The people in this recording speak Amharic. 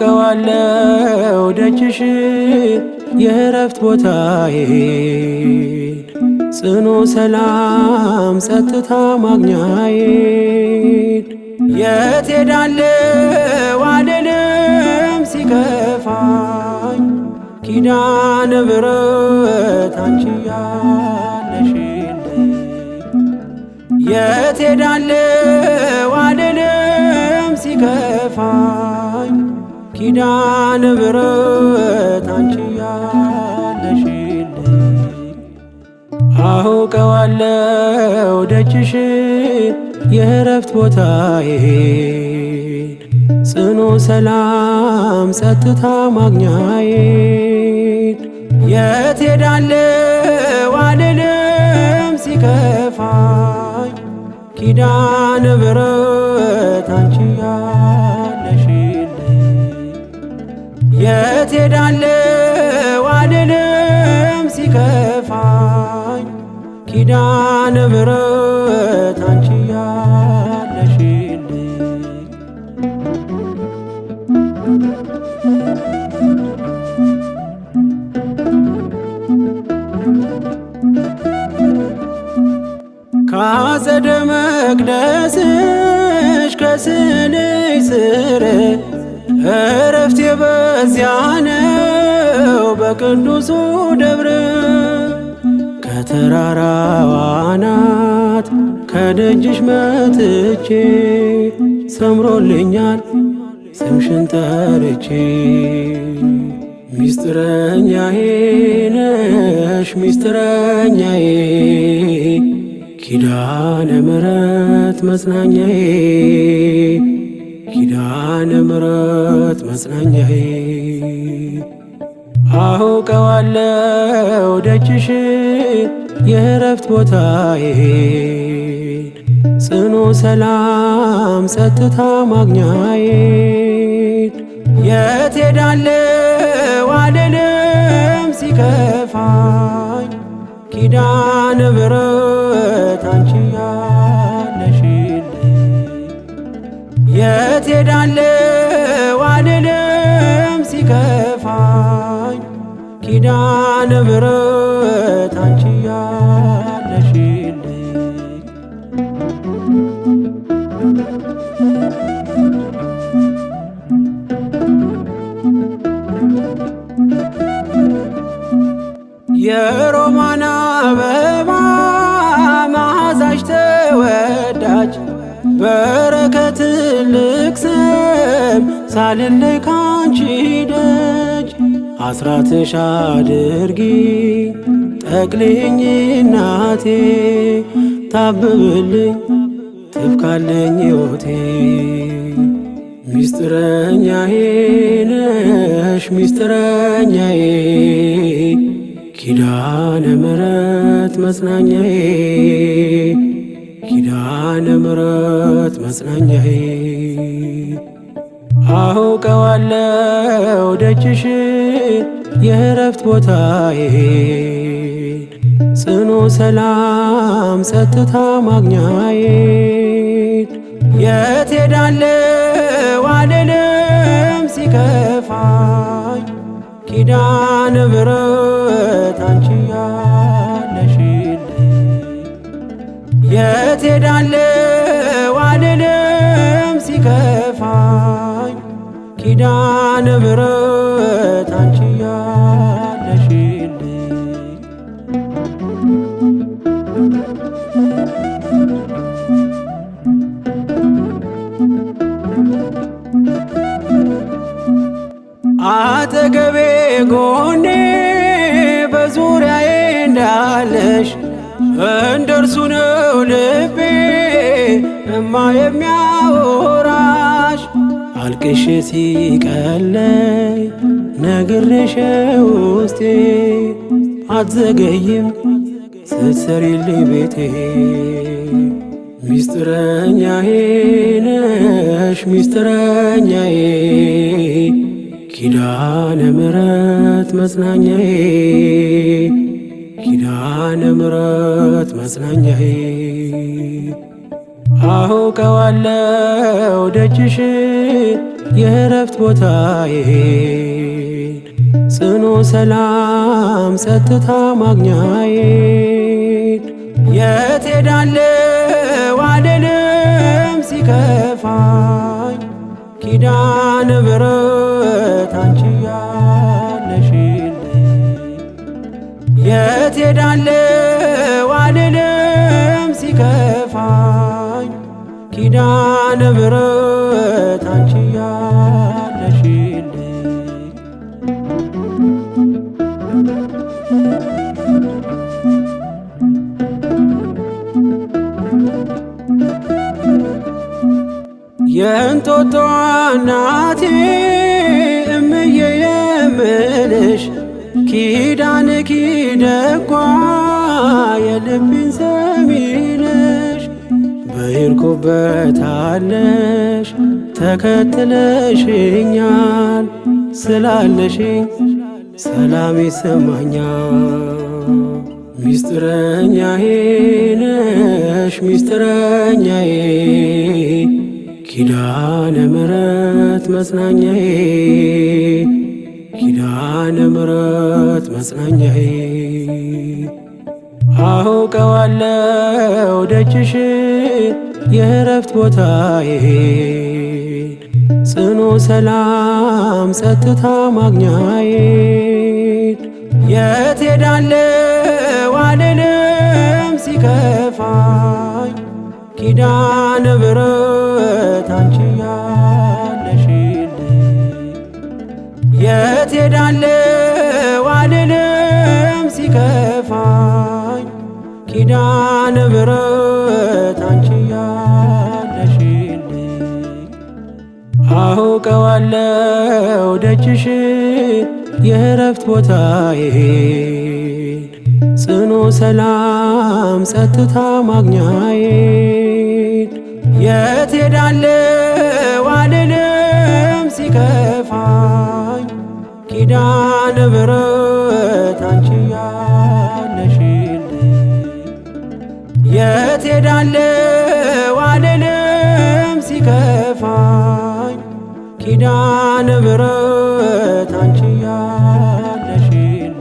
አውቀዋለሁ ደጅሽን የእረፍት ቦታዬን ጽኑ ሰላም ጸጥታ ማግኛዬን የት ሄዳለሁ አልልም ሲከፋኝ ኪዳነ ምሕረት አንቺ ያለሽልኝ የት ሄዳለሁ አልልም ሲከፋኝ ኪዳነ ምሕረት አንቺ ያለሽልኝ አውቀዋለሁ ደጅሽን የእረፍት ቦታዬን ጽኑ ሰላም ጸጥታ ማግኛዬን የት ሄዳለሁ አልልም ሲከፋኝ ኪዳነ ምሕረት አንቺ ያለሽልኝ የት ሄዳለሁ አልልም ሲከፋኝ ኪዳነ ምሕረት አንቺ ያለሽልኝ ከአጸደ መቅደስሽ ከስንሽ ስር እረፍቴ በዚያ ነው በቅዱሱ ደብረ ከተራራው አናት ከደጅሽ መጥቼ ሰምሮልኛል ስምሽን ጠርቼ ሚስጥረኛዬ ነሽ ሚስጥረኛዬ ኪዳነ ምሕረት መጽናኛዬ ኪዳነ ምሕረት መጽናኛዬ አውቀዋለሁ ደጅሽን የእረፍት ቦታዬን ጽኑ ሰላም ጸጥታ ማግኛዬን የት ሄዳለሁ አልልም ሲከፋኝ ኪዳነ ምሕረት አንቺ ያለሽልኝ የት ሄዳለሁ አልልም ሲከፋኝ ኪዳነ ምሕረት አንቺ ያለሽልኝ የሮማን አበባ መዓዛሽ ተወዳጅ በረከት ልቅሰም ሳልለይ ካንቺ ደጅ አስራትሽ አድርጊ ጠቅልኝ እናቴ ታብብልኝ ትብካለኝ ሕይወቴ ሚስጥረኛዬ ነሽ ሚስጥረኛዬ ኪዳነ ምሕረት መጽናኛዬ ኪዳነ ምሕረት መጽናኛዬ አውቀዋለሁ ደጅሽን የእረፍት ቦታዬን ጽኑ ሰላም ጸጥታ ማግኛዬን የት ሄዳለሁ አልልም ሲከፋኝ ኪዳነ ምሕረት አንቺ ያለሽልኝ የት ሄዳለሁ አልልም ሲከፋኝ ኪዳነ ምሕረት አንቺ ያለሽልኝ አጠገቤ ጎኔ በዙሪያዬ እንዳለሽ እንደርሱ ነው ልቤ እማ የሚያወራሽ አልቅሽ ሲቀለይ ነግሬሽ ውስጤ አትዘገይም ስትሰሪልኝ ቤቴ ሚስጥረኛዬ ነሽ ሚስጥረኛዬ ኪዳነ ምሕረት መጽናኛዬ ኪዳነ ምሕረት መጽናኛዬ አውቀዋለሁ ደጅሽን የእረፍት ቦታዬን ጽኑ ሰላም ጸጥታ ማግኛዬን የት ሄዳለሁ አልልም ሲከፋኝ ኪዳነ ምሕረት አንቺ ያለሽልኝ የት ሄዳለሁ አልልም ሲከፋኝ ኪዳነ ምሕረት አንቺ ያለሽልኝ የእንጦጦ እናቴ እምዬ የምልሽ ኪዳንኪ ደጓ የልቤን ሰሚ ነሽ በሄድኩበት አለሽ ተከትለሽኛል ስላለሽኝ ሰላም ይሰማኛል ሚስጥረኛዬ ነሽ ሚስጥረኛዬ ኪዳነ ምሕረት መጽናኛዬ ኪዳነ ምሕረት መጽናኛዬ አውቀዋለሁ ደጅሽን የእረፍት ቦታዬን ጽኑ ሰላም ጸጥታ ማግኛዬን የት ሄዳለሁ አልልም ሲከፋኝ ኪዳነ ምሕረት አንቺ ያለሽልኝ የት ሄዳለሁ አልልም ሲከፋኝ ኪዳነ ምሕረት አንቺ ያለሽልኝ አውቀዋለሁ ደጅሽን የእረፍት ቦታዬን ጽኑ ሰላም ጸጥታ ማግኛዬን የት ሄዳለሁ አልልም ሲከፋኝ ኪዳነ ምሕረት አንቺ ያለሽልኝ የት ሄዳለሁ አልልም ሲከፋኝ ኪዳነ ምሕረት አንቺ ያለሽልኝ